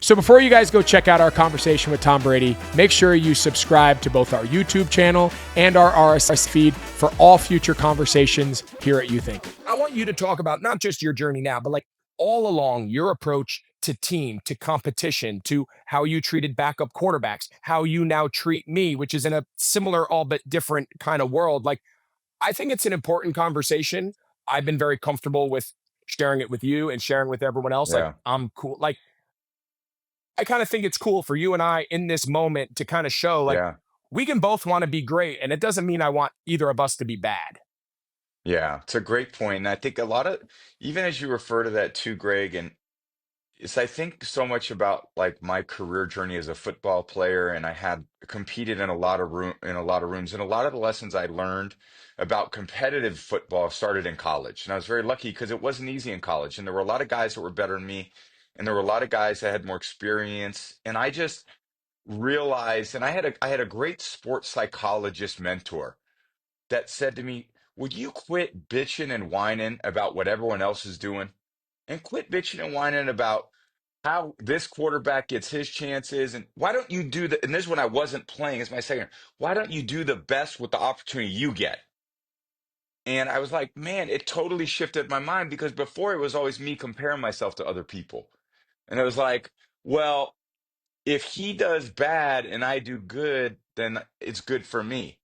So before you guys go check out our conversation with Tom Brady, make sure you subscribe to both our YouTube channel and our RSS feed for all future conversations here at You Think. I want you to talk about not just your journey now, but like all along your approach to team, to competition, to how you treated backup quarterbacks, how you now treat me, which is in a similar, all but different kind of world. Like, I think it's an important conversation. I've been very comfortable with sharing it with you and sharing with everyone else. Like, Yeah. I'm cool. Like, I kind of think it's cool for you and I in this moment to kind of show like Yeah. we can both want to be great. And it doesn't mean I want either of us to be bad. Yeah. It's a great point. And I think a lot of, even as you refer to that too, Greg, and it's, I think so much about like my career journey as a football player, and I had competed in a lot of rooms, and a lot of the lessons I learned about competitive football started in college. And I was very lucky because it wasn't easy in college. And there were a lot of guys that were better than me, and there were a lot of guys that had more experience. And I just realized, and I had a great sports psychologist mentor that said to me, "Would you quit bitching and whining about what everyone else is doing and quit bitching and whining about how this quarterback gets his chances? And why don't you do the," and this is when I wasn't playing, as my second, "why don't you do the best with the opportunity you get?" And I was like, man, it totally shifted my mind because before it was always me comparing myself to other people. And it was like, well, if he does bad and I do good, then it's good for me.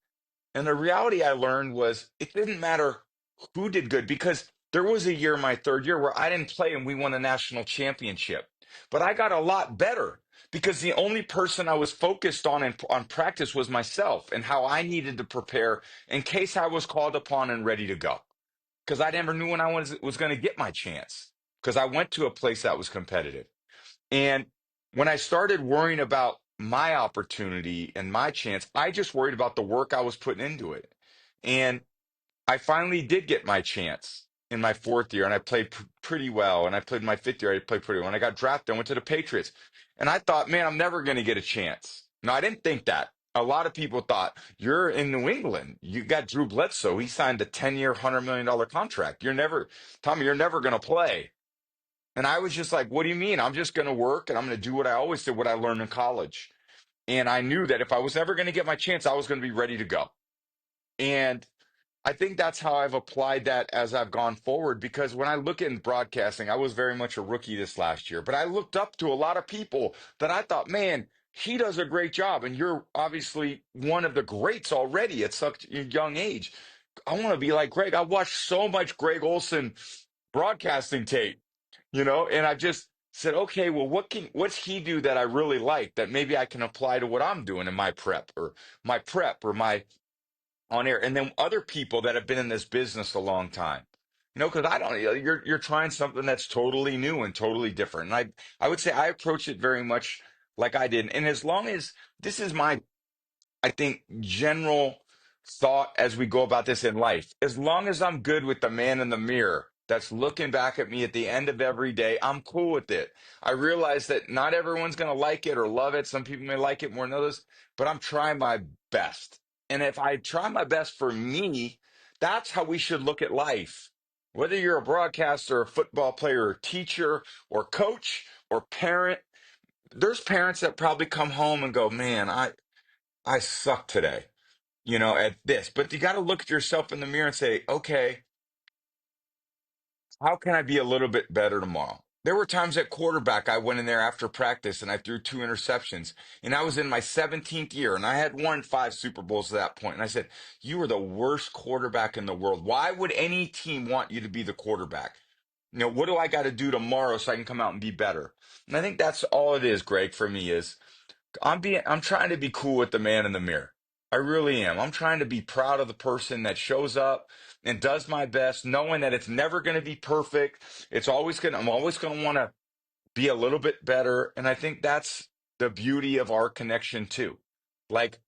And the reality I learned was it didn't matter who did good because there was a year, my third year, where I didn't play and we won a national championship. But I got a lot better because the only person I was focused on practice was myself and how I needed to prepare in case I was called upon and ready to go. Because I never knew when I was going to get my chance because I went to a place that was competitive. And when I started worrying about my opportunity and my chance, I just worried about the work I was putting into it. And I finally did get my chance in my fourth year, and I played pretty well. And I played my fifth year, I played pretty well. When I got drafted, I went to the Patriots. And I thought, man, I'm never going to get a chance. No, I didn't think that. A lot of people thought, you're in New England. You got Drew Bledsoe. He signed a 10-year, $100 million contract. Tommy, you're never going to play. And I was just like, what do you mean? I'm just going to work and I'm going to do what I always did, what I learned in college. And I knew that if I was ever going to get my chance, I was going to be ready to go. And I think that's how I've applied that as I've gone forward. Because when I look in broadcasting, I was very much a rookie this last year, but I looked up to a lot of people that I thought, man, he does a great job. And you're obviously one of the greats already at such a young age. I want to be like Greg. I watched so much Greg Olsen broadcasting tape, and I just said, okay, well, what's he do that I really like that maybe I can apply to what I'm doing in my prep or my on air, and then other people that have been in this business a long time. Because I don't, you're trying something that's totally new and totally different. And I would say I approach it very much like I did. And as long as this is my, I think, general thought as we go about this in life. As long as I'm good with the man in the mirror that's looking back at me at the end of every day, I'm cool with it. I realize that not everyone's going to like it or love it. Some people may like it more than others, but I'm trying my best. And if I try my best for me, that's how we should look at life. Whether you're a broadcaster, a football player, or teacher, or coach, or parent, there's parents that probably come home and go, man, I suck today, at this. But you got to look at yourself in the mirror and say, okay, how can I be a little bit better tomorrow? There were times at quarterback, I went in there after practice and I threw two interceptions. And I was in my 17th year and I had won 5 Super Bowls at that point. And I said, you are the worst quarterback in the world. Why would any team want you to be the quarterback? What do I got to do tomorrow so I can come out and be better? And I think that's all it is, Greg, for me is I'm trying to be cool with the man in the mirror. I really am. I'm trying to be proud of the person that shows up and does my best, knowing that it's never going to be perfect. I'm always going to want to be a little bit better. And I think that's the beauty of our connection too. Like,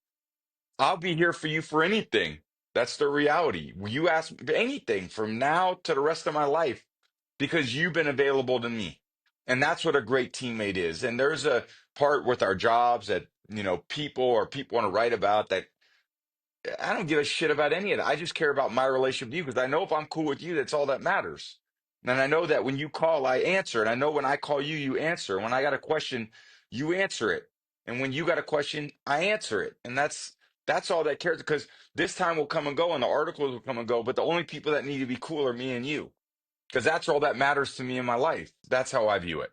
I'll be here for you for anything. That's the reality. You ask me anything from now to the rest of my life because you've been available to me. And that's what a great teammate is. And there's a part with our jobs that, people want to write about that I don't give a shit about any of that. I just care about my relationship with you because I know if I'm cool with you, that's all that matters. And I know that when you call, I answer. And I know when I call you, you answer. When I got a question, you answer it. And when you got a question, I answer it. And that's all that cares, because this time will come and go and the articles will come and go. But the only people that need to be cool are me and you, because that's all that matters to me in my life. That's how I view it.